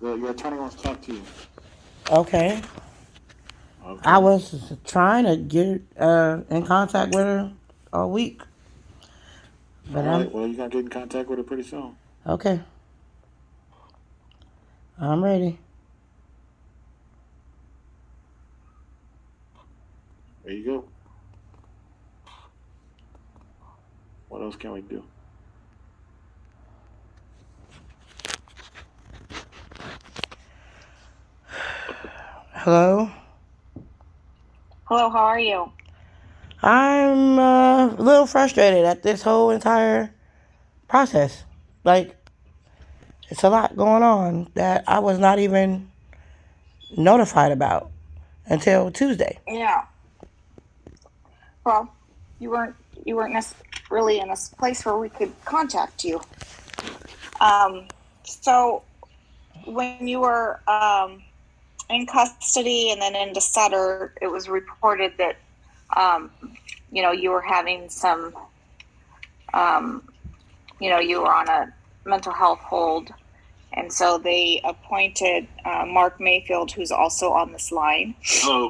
your attorney wants to talk to you. Okay. I Okay. was trying to get in contact with her all week, but All I'm right. Well, you're gonna get in contact with her pretty soon. okay. I'm ready. There you go. What else can we do? Hello. Hello, how are you? I'm a little frustrated at this whole entire process. Like, it's a lot going on that I was not even notified about until Tuesday. Yeah. Well, you weren't really in a place where we could contact you. So when you were in custody and then into Sutter, it was reported that um, you were having some um, you were on a mental health hold, and so they appointed Mark Mayfield, who's also on this line. Hello.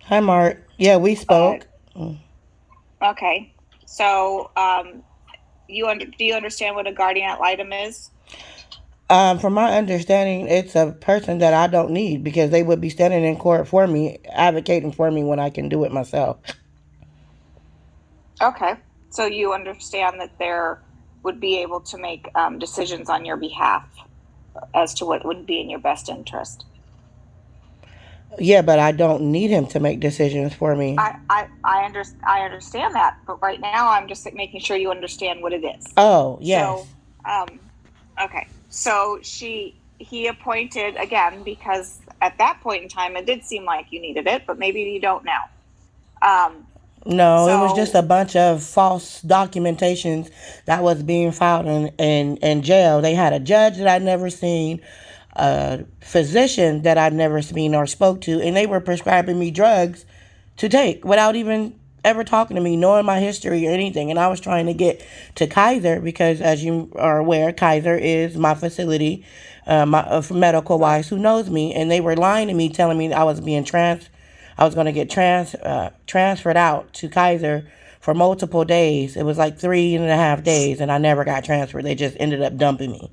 Hi, Mark. Yeah, we Uh, spoke. okay, so do you understand what a guardian ad litem is? From my understanding, it's a person that I don't need because they would be standing in court for me, advocating for me when I can do it myself. Okay, so you understand that there would be able to make decisions on your behalf as to what would be in your best interest. Yeah, but I don't need him to make decisions for me. I understand that, but right now I'm just making sure you understand what it is. Oh, So, yes. okay, so he appointed again because at that point in time it did seem like you needed it, but maybe you don't now. Um, No, it was just so a bunch of false documentations that was being filed in jail. They had a judge that I'd never seen, a physician that I'd never seen or spoke to, and they were prescribing me drugs to take without even ever talking to me, knowing my history or anything. And I was trying to get to Kaiser because, as you are aware, Kaiser is my facility, medical right, wise, who knows me. And they were lying to me, telling me I was being I was going to get transferred out to Kaiser for multiple days. It was like 3.5 days, and I never got transferred. They just ended up dumping me.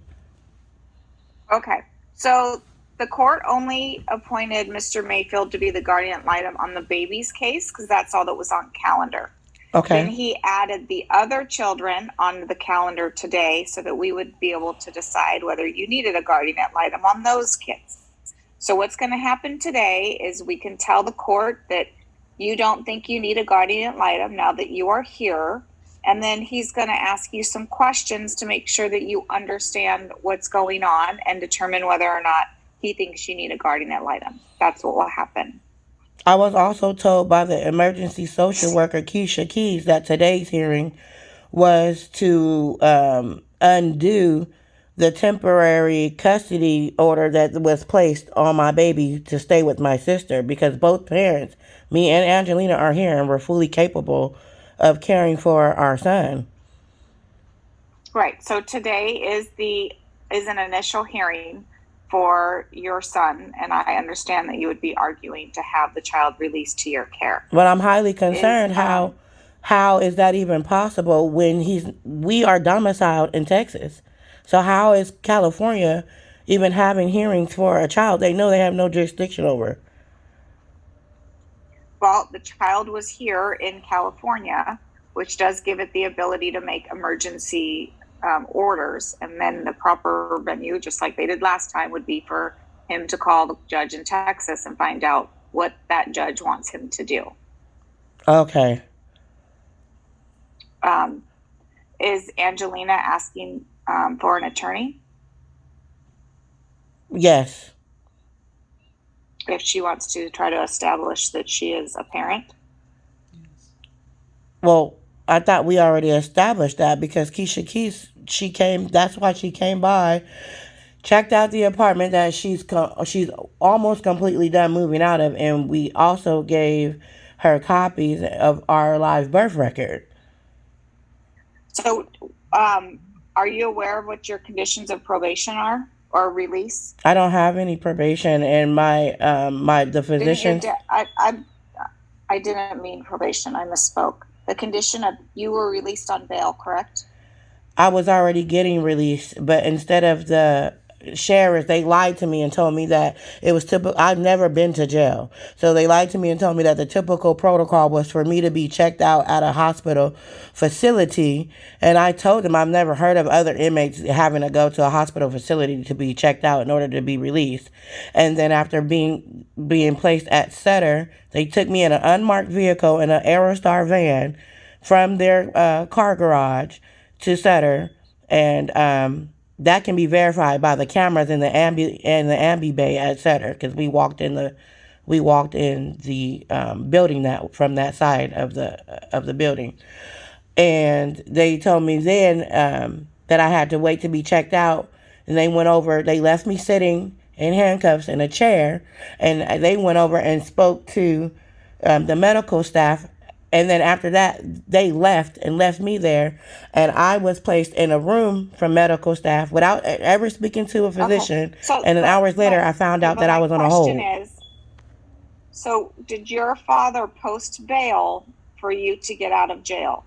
okay. So the court only appointed Mr. Mayfield to be the guardian ad litem on the baby's case because that's all that was on calendar. Then Okay. he added the other children on the calendar today so that we would be able to decide whether you needed a guardian ad litem on those kids. So what's going to happen today is we can tell the court that you don't think you need a guardian ad litem now that you are here. And then he's going to ask you some questions to make sure that you understand what's going on and determine whether or not he thinks you need a guardian ad litem. That's what will happen. I was also told by the emergency social worker Keisha Keys that today's hearing was to undo the temporary custody order that was placed on my baby to stay with my sister because both parents, me and Angelina, are here and we're fully capable of caring for our son. Right. So today is an initial hearing for your son, and I understand that you would be arguing to have the child released to your care. But I'm highly Is concerned how is that even possible when we are domiciled in Texas. So how is California even having hearings for a child they know they have no jurisdiction over? well, the child was here in California, which does give it the ability to make emergency orders, and then the proper venue, just like they did last time, would be for him to call the judge in Texas and find out what that judge wants him to do. Okay. Um, is Angelina asking for an attorney Yes. if she wants to try to establish that she is a parent? Well, I thought we already established that because Keisha Keys, she came. That's why she came by, checked out the apartment that she's almost completely done moving out of, and we also gave her copies of our live birth record. So, um, are you aware of what your conditions of probation are? or release? I don't have any probation, and the Didn't your physicians. dad? I didn't mean probation. I misspoke. The condition of you were released on bail, correct? I was already getting released, but instead of the sheriff, they lied to me and told me that it was typical. I've never been to jail. So they lied to me and told me that the typical protocol was for me to be checked out at a hospital facility. And I told them I've never heard of other inmates having to go to a hospital facility to be checked out in order to be released. And then after being placed at Sutter, they took me in an unmarked vehicle in an Aerostar van from their car garage to Sutter, and that can be verified by the cameras in the ambi bay at Sutter, because we walked in the building that from that side of the building, and they told me then that I had to wait to be checked out, and they left me sitting in handcuffs in a chair, and they went over and spoke to the medical staff. And then after that, they left me there. And I was placed in a room from medical staff without ever speaking to a Okay. physician. So, And then hours later, I found out but that I my was on a question hold. is, so did your father post bail for you to get out of jail?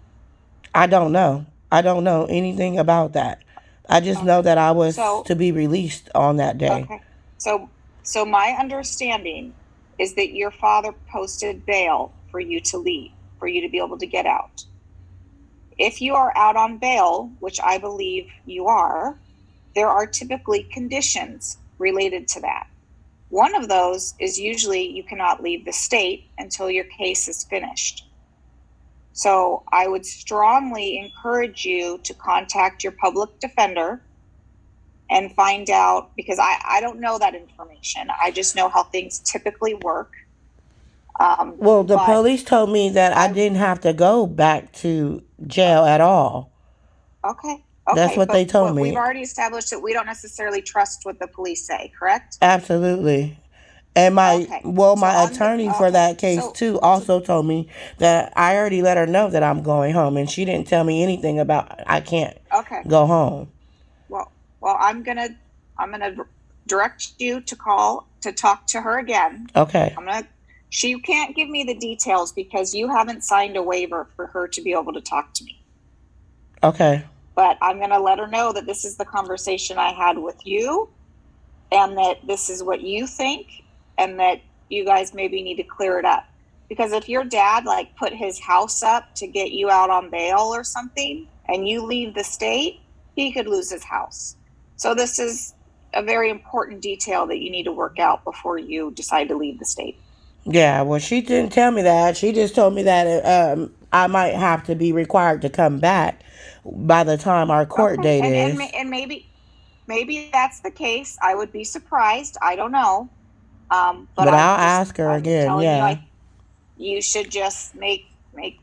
I don't know. I don't know anything about that. I just know that I was So, to be released on that day. okay. So my understanding is that your father posted bail for you to leave, for you to be able to get out. If you are out on bail, which I believe you are, there are typically conditions related to that. One of those is usually you cannot leave the state until your case is finished. So I would strongly encourage you to contact your public defender and find out, because I don't know that information. I just know how things typically work. Well, the But police told me that I didn't have to go back to jail at all. okay, That's what they told but we've me. already established that we don't necessarily trust what the police say, correct? Absolutely. And Okay, so my attorney for that case so too also told me that I already let her know that I'm going home, and she didn't tell me anything about I can't okay. go home. Well, I'm gonna direct you to talk to her again. Okay. She can't give me the details because you haven't signed a waiver for her to be able to talk to me. Okay. But I'm gonna let her know that this is the conversation I had with you, and that this is what you think, and that you guys maybe need to clear it up. Because if your dad like put his house up to get you out on bail or something, and you leave the state, he could lose his house. So this is a very important detail that you need to work out before you decide to leave the state. Yeah. Well, she didn't tell me that. She just told me that I might have to be required to come back by the time our court date is. And maybe that's the case. I would be surprised. I don't know. But I'll ask her I'm again. telling Yeah. you should just make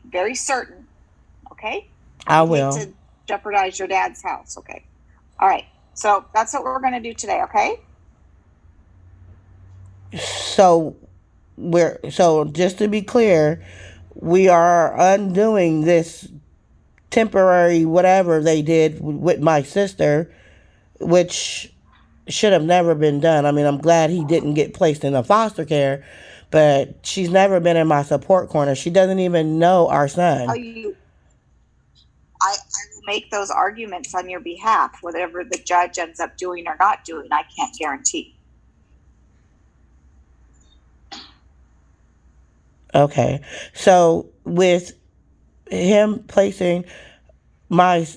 very certain. Okay. I You'd will. hate to jeopardize your dad's house. Okay. All right. So that's what we're going to do today. Okay. So just to be clear, we are undoing this temporary whatever they did with my sister, which should have never been done. I mean, I'm glad he didn't get placed in a foster care, but she's never been in my support corner. She doesn't even know our son. I will make those arguments on your behalf. Whatever the judge ends up doing or not doing, I can't guarantee. Okay. So with him placing my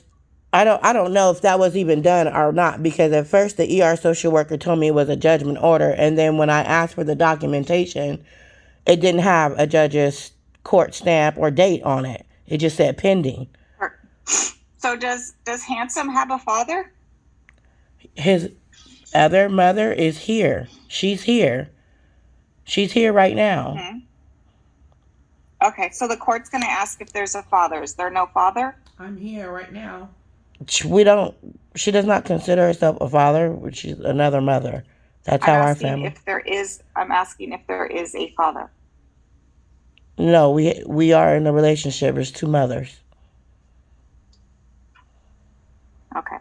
I don't know if that was even done or not, because at first the ER social worker told me it was a judgment order, and then when I asked for the documentation, it didn't have a judge's court stamp or date on it. It just said pending. So does Handsome have a father? His other mother is here. She's here. She's here right now. Mm-hmm. Okay, so the court's going to ask if there's a father. Is there no father? I'm here right now. She does not consider herself a father. She's another mother. That's how our family. I'm asking if there is a father. No, we are in a relationship. There's two mothers. Okay.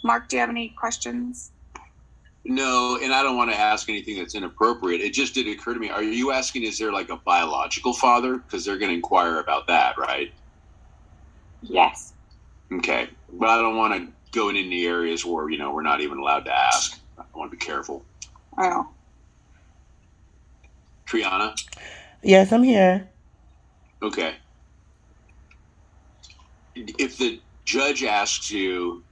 Mark, do you have any questions? No, and I don't want to ask anything that's inappropriate. It just did occur to me. Are you asking, is there like a biological father? Because they're going to inquire about that, right? Yes. Okay. But I don't want to go in any areas where, we're not even allowed to ask. I want to be careful. Oh. Triana? Yes, I'm here. Okay. If the judge asks you,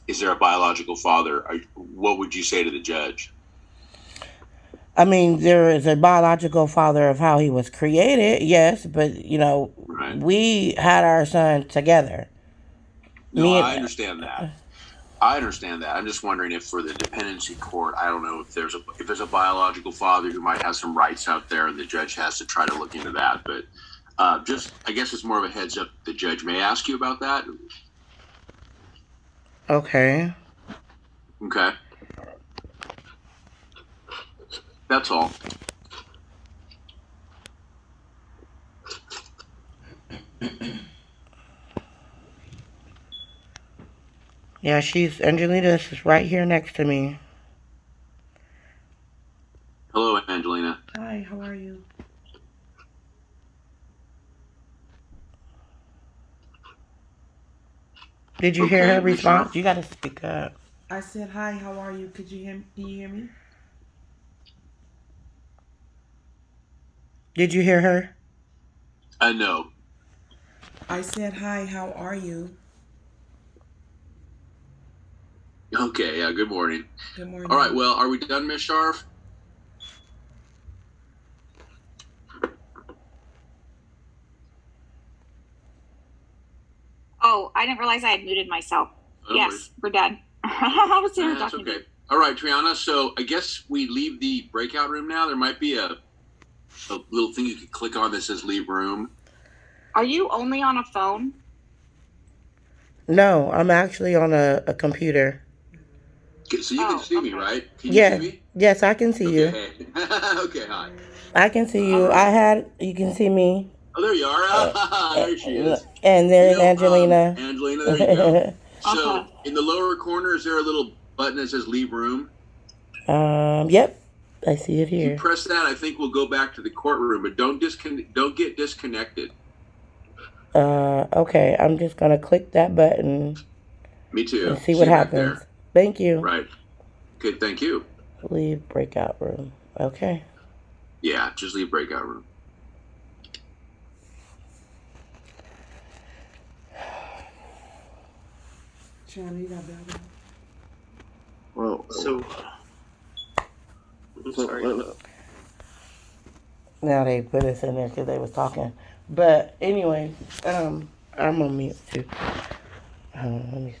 is there a biological father? What would you say to the judge? I mean, there is a biological father of how he was created, yes, but Right. we had our son together. No, I understand that. I'm just wondering if for the dependency court, I don't know if there's a biological father who might have some rights out there, and the judge has to try to look into that. But I guess it's more of a heads up. The judge may ask you about that. Okay. Okay. That's all. Yeah, Angelina is right here next to me. Hello, Angelina. Hi, how are you? Did you hear her response? You gotta speak up. I said, hi, how are you? Could you hear me? Can you hear me? Did you hear her? No. I said, hi, how are you? Okay, yeah, good morning. Good morning. All right, well, are we done, Miss Sharf? Oh, I didn't realize I had muted myself. Yes, we're done. I was there That's talking. okay. All right, Triana, so I guess we leave the breakout room now. There might be a little thing you can click on that says leave room. Are you only on a phone? No, I'm actually on a computer. Okay, so you can see me, right? Can you Yes, see me? yes, I can see you. Okay. Okay, hi. I can see you. You can see me. Oh, there you are. There she is. And there's Angelina. Angelina, there you go. So in the lower corner, is there a little button that says leave room? Yep, I see it If you here. press that, I think we'll go back to the courtroom, but don't get disconnected. Okay, I'm just gonna click that button. Me too. And see what happens. Thank you. Right. Okay, thank you. Leave breakout room. Okay. Yeah, just leave breakout room. China, you got better. Well, Now they put us in there because they was talking. But anyway, I'm on mute too. Let me